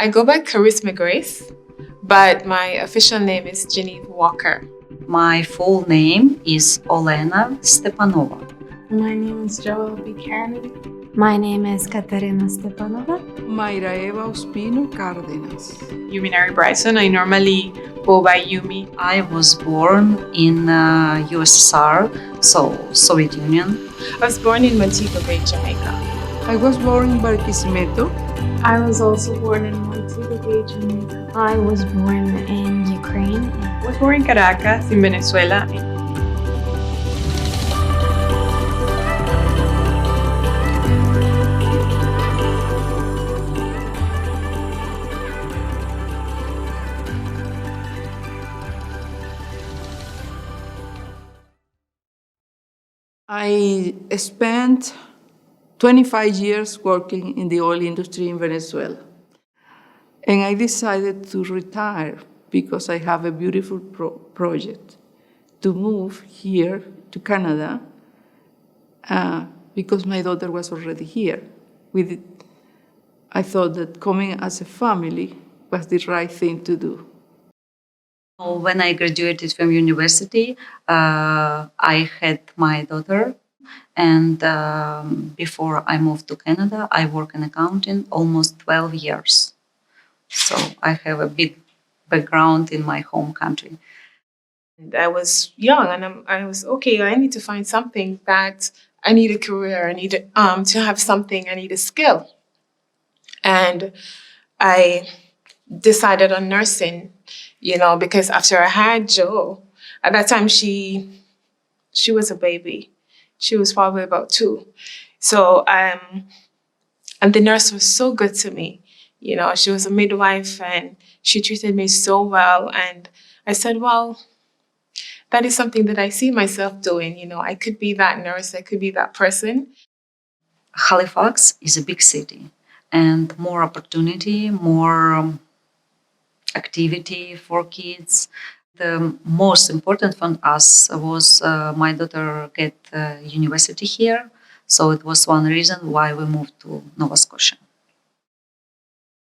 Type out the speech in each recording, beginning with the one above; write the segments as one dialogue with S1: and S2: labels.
S1: I go by Charisma Grace, but my official name is Genevieve Walker.
S2: My full name is Olena Stepanova.
S3: My name is Joel Buchanan.
S4: My name is Katerina Stepanova.
S5: Mayra Eva Ospino Cárdenas.
S6: Yuminari Bryson. I normally go by Yumi.
S2: I was born in USSR, so Soviet Union.
S1: I was born in Montego Bay, Jamaica.
S5: I was born in Barquisimeto.
S3: I was also born in Montego Bay, Jamaica.
S4: I was born in Ukraine.
S6: I was born in Caracas, in Venezuela.
S5: I spent 25 years working in the oil industry in Venezuela. And I decided to retire because I have a beautiful project to move here to Canada because my daughter was already here. I thought that coming as a family was the right thing to do.
S2: When I graduated from university, I had my daughter. And before I moved to Canada, I worked in accounting almost 12 years. So I have a big background in my home country.
S1: I was young and I was, okay, I need to find something that I need a career, I need to have something, I need a skill. And I decided on nursing, because after I had Joe, at that time she was a baby. She was probably about 2. So, and the nurse was so good to me. She was a midwife and she treated me so well. And I said, well, that is something that I see myself doing. I could be that nurse, I could be that person.
S2: Halifax is a big city and more opportunity, more activity for kids. The most important for us was my daughter get university here. So it was one reason why we moved to Nova Scotia.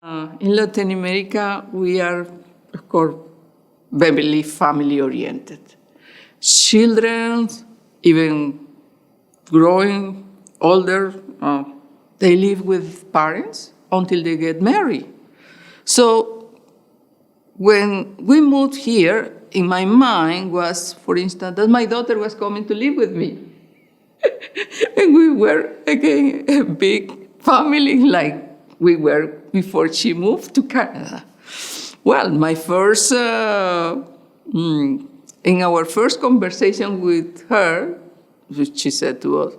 S5: In Latin America, we are, of course, very family-oriented. Children, even growing older, they live with parents until they get married. So when we moved here, in my mind was, for instance, that my daughter was coming to live with me. And we were, again, a big family like we were before she moved to Canada. Well, in our first conversation with her, she said to us,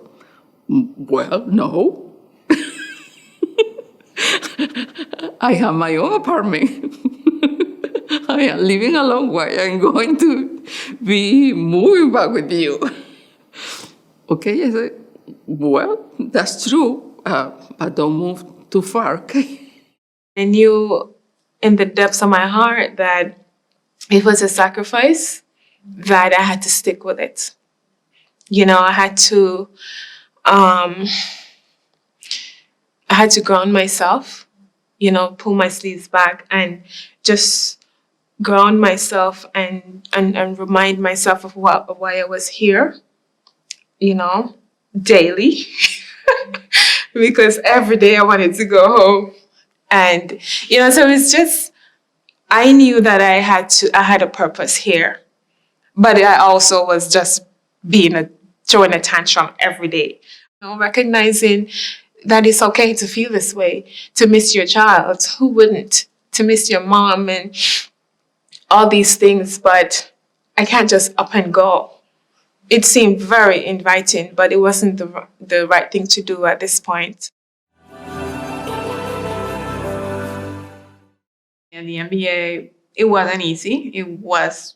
S5: well, no. I have my own apartment. I am living alone. Why I'm going to be moving back with you? Okay, I said, well, that's true, but don't move too far, okay?
S1: I knew in the depths of my heart that it was a sacrifice, that I had to stick with it. I had to ground myself, pull my sleeves back and just ground myself and remind myself of why I was here, daily. Because every day I wanted to go home. And, so it's just, I knew that I had a purpose here. But I also was just throwing a tantrum every day. Recognizing that it's okay to feel this way, to miss your child. Who wouldn't? To miss your mom and all these things, but I can't just up and go. It seemed very inviting, but it wasn't the right thing to do at this point.
S6: And the MBA, it wasn't easy. It was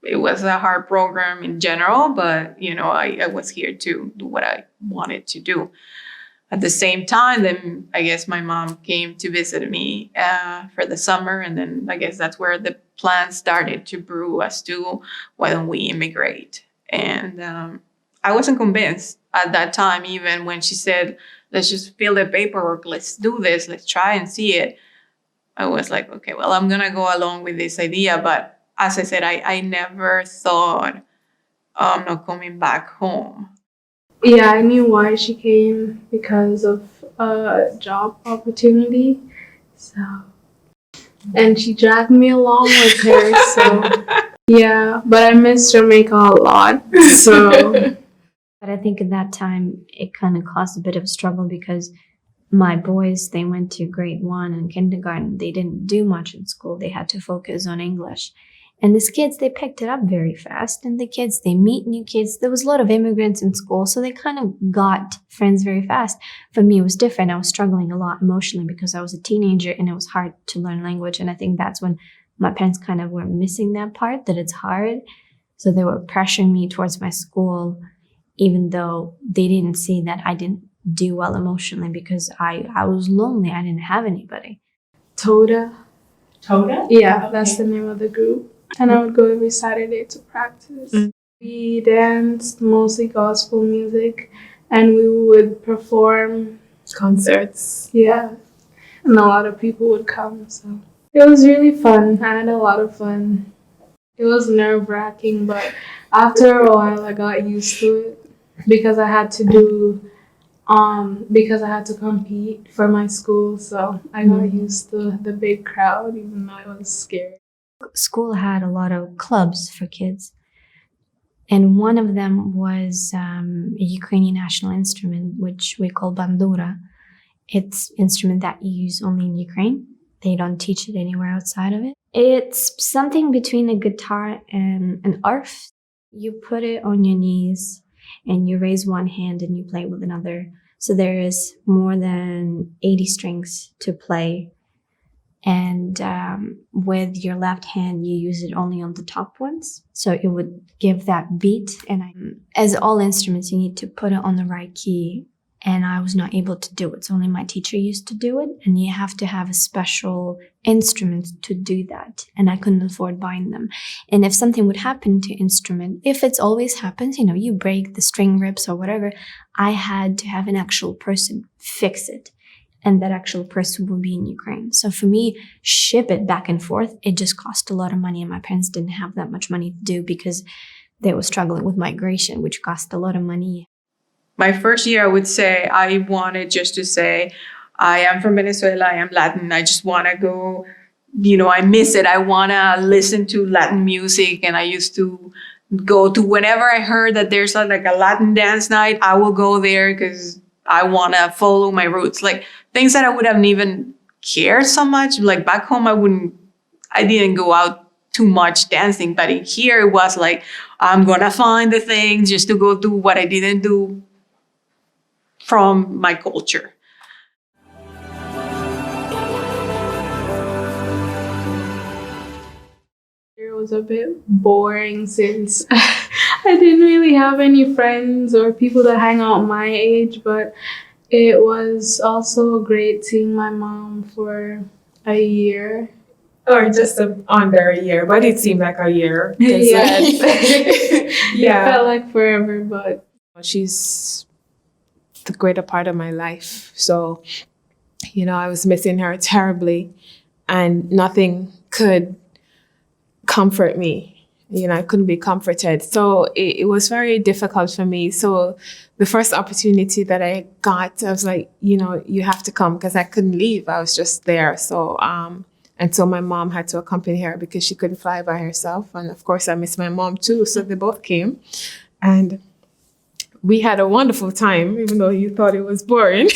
S6: a hard program in general, but I was here to do what I wanted to do. At the same time, then I guess my mom came to visit me for the summer, and then I guess that's where the plan started to brew as to why don't we immigrate. And I wasn't convinced at that time, even when she said, let's just fill the paperwork, let's do this, let's try and see it. I was like, okay, well, I'm gonna go along with this idea. But as I said, I never thought I'm not coming back home.
S3: Yeah, I knew why she came because of a job opportunity. So, and she dragged me along with her. So, yeah, but I miss Jamaica a lot. So,
S4: But I think at that time it kind of caused a bit of a struggle because my boys, they went to grade 1 and kindergarten. They didn't do much in school. They had to focus on English. And these kids, they picked it up very fast. And the kids, they meet new kids. There was a lot of immigrants in school, so they kind of got friends very fast. For me, it was different. I was struggling a lot emotionally because I was a teenager and it was hard to learn language. And I think that's when my parents kind of were missing that part, that it's hard. So they were pressuring me towards my school, even though they didn't see that I didn't do well emotionally because I was lonely. I didn't have anybody.
S3: Toda.
S1: Toda?
S3: Yeah, that's the name of the group. And I would go every Saturday to practice. We danced mostly gospel music, and we would perform.
S1: Concerts.
S3: Yeah, and a lot of people would come. So it was really fun. I had a lot of fun. It was nerve-wracking, but after a while, I got used to it because I had to compete for my school. So I got used to the big crowd, even though I was scared.
S4: School had a lot of clubs for kids. And one of them was a Ukrainian national instrument, which we call bandura. It's an instrument that you use only in Ukraine. They don't teach it anywhere outside of it. It's something between a guitar and an arf. You put it on your knees and you raise one hand and you play with another. So there is more than 80 strings to play. And with your left hand, you use it only on the top ones. So it would give that beat. And as all instruments, you need to put it on the right key. And I was not able to do it. So only my teacher used to do it. And you have to have a special instrument to do that. And I couldn't afford buying them. And if something would happen to instrument, if it's always happens, you break the string rips or whatever, I had to have an actual person fix it. And that actual person would be in Ukraine. So for me, ship it back and forth, it just cost a lot of money. And my parents didn't have that much money to do because they were struggling with migration, which cost a lot of money.
S6: My first year, I would say I wanted just to say, I am from Venezuela, I am Latin, I just want to go, I miss it. I want to listen to Latin music. And I used to go to whenever I heard that there's a Latin dance night, I will go there because I want to follow my roots. Like things that I would have even cared so much. Like back home, I didn't go out too much dancing. But in here, it was like, I'm going to find the things just to go do what I didn't do from my culture.
S3: It was a bit boring since I didn't really have any friends or people that hang out my age, but it was also great seeing my mom for a year.
S1: Or just under a year, but it seemed like a year.
S3: Yes.
S1: Yeah.
S3: It felt like forever, but
S1: She's the greater part of my life. So, I was missing her terribly, and nothing could comfort me. I couldn't be comforted. So it was very difficult for me. So the first opportunity that I got, I was like, you have to come, because I couldn't leave. I was just there. So, and so my mom had to accompany her because she couldn't fly by herself. And of course, I miss my mom too. So they both came. And we had a wonderful time, even though you thought it was boring.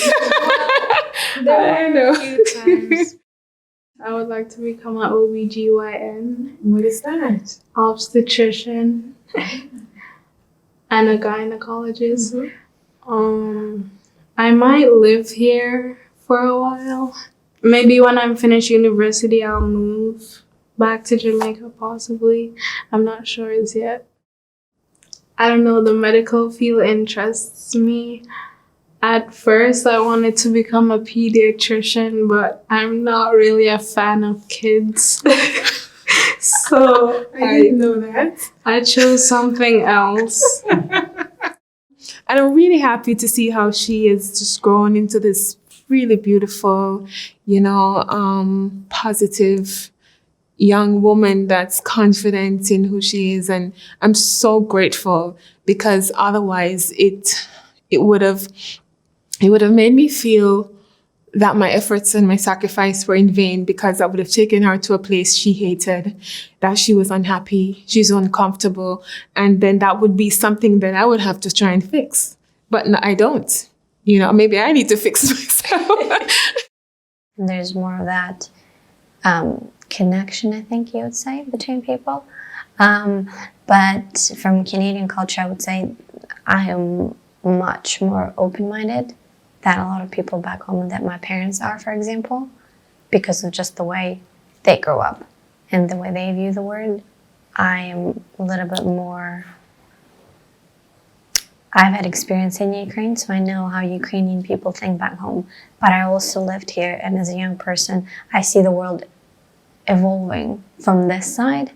S3: there were a few times. I would like to become an OBGYN,
S1: What is that?
S3: obstetrician, and a gynecologist. I might live here for a while. Maybe when I'm finished university, I'll move back to Jamaica, possibly. I'm not sure as yet. I don't know, the medical field interests me. At first, I wanted to become a pediatrician, but I'm not really a fan of kids. So
S1: I didn't know that.
S3: I chose something else.
S1: And I'm really happy to see how she is just growing into this really beautiful, positive young woman that's confident in who she is. And I'm so grateful, because otherwise it would have made me feel that my efforts and my sacrifice were in vain, because I would have taken her to a place she hated, that she was unhappy, she's uncomfortable, and then that would be something that I would have to try and fix. But I don't. Maybe I need to fix myself.
S4: There's more of that connection, I think you would say, between people. But from Canadian culture, I would say I am much more open-minded than a lot of people back home, that my parents are, for example, because of just the way they grow up and the way they view the world. I am a little bit more... I've had experience in Ukraine, so I know how Ukrainian people think back home. But I also lived here, and as a young person, I see the world evolving from this side,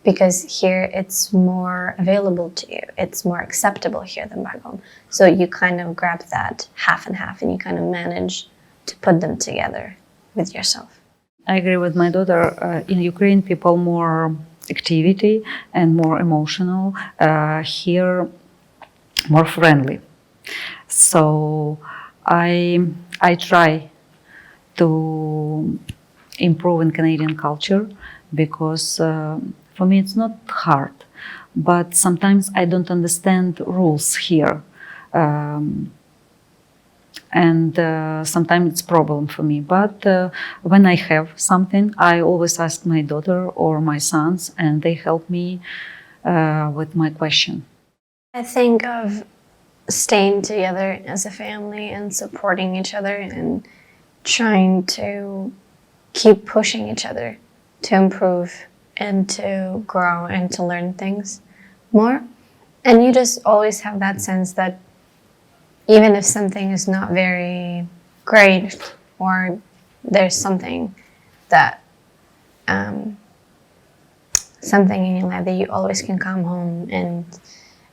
S4: because here it's more available to you. It's more acceptable here than back home. So you kind of grab that half and half, and you kind of manage to put them together with yourself.
S2: I agree with my daughter. In Ukraine, people more activity and more emotional. Here, more friendly. So I try to improve in Canadian culture, because for me it's not hard, but sometimes I don't understand rules here, and sometimes it's problem for me. But when I have something, I always ask my daughter or my sons, and they help me with my question.
S4: I think of staying together as a family and supporting each other and trying to keep pushing each other to improve and to grow and to learn things more. And you just always have that sense that even if something is not very great, or there's something that something in your life, that you always can come home, and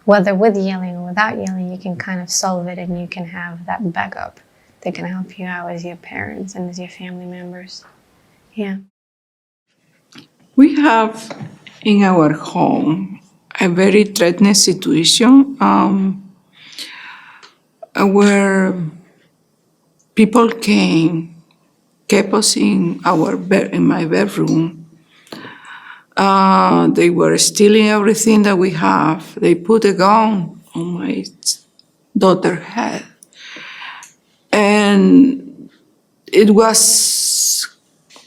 S4: whether with yelling or without yelling, you can kind of solve it, and you can have that backup that can help you out as your parents and as your family members. Yeah.
S5: We have in our home a very threatening situation where people kept us in my bedroom. They were stealing everything that we have. They put a gun on my daughter's head. And it was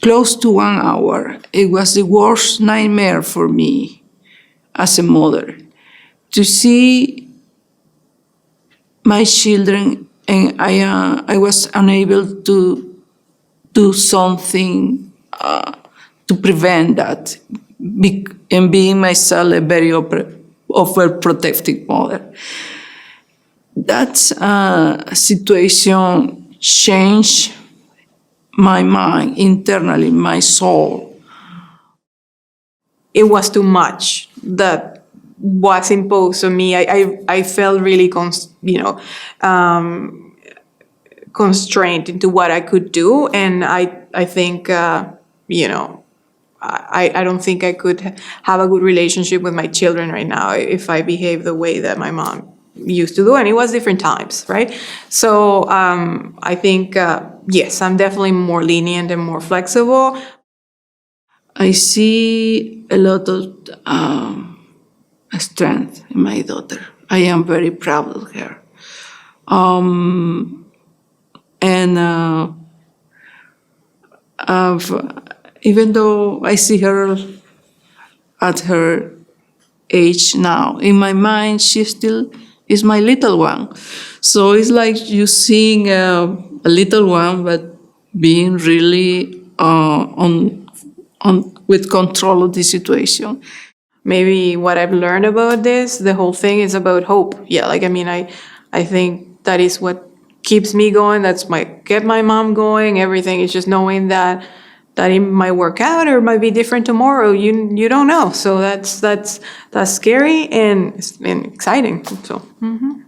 S5: close to 1 hour. It was the worst nightmare for me as a mother, to see my children, and I was unable to do something to prevent that, and being myself a very overprotective mother. That situation changed my mind internally, my soul.
S6: It was too much that was imposed on me. I felt really constrained into what I could do, and I think I don't think I could have a good relationship with my children right now if I behave the way that my mom used to do, and it was different times, right? So I think yes, I'm definitely more lenient and more flexible.
S5: I see a lot of strength in my daughter. I am very proud of her. Even though I see her at her age now, in my mind, she still is my little one. So it's like you seeing a little one, but being really with control of the situation.
S6: Maybe what I've learned about this, the whole thing is about hope. Yeah, I think that is what keeps me going. That's kept my mom going. Everything is just knowing that it might work out or it might be different tomorrow. You don't know. So that's scary and exciting. So. Mm-hmm.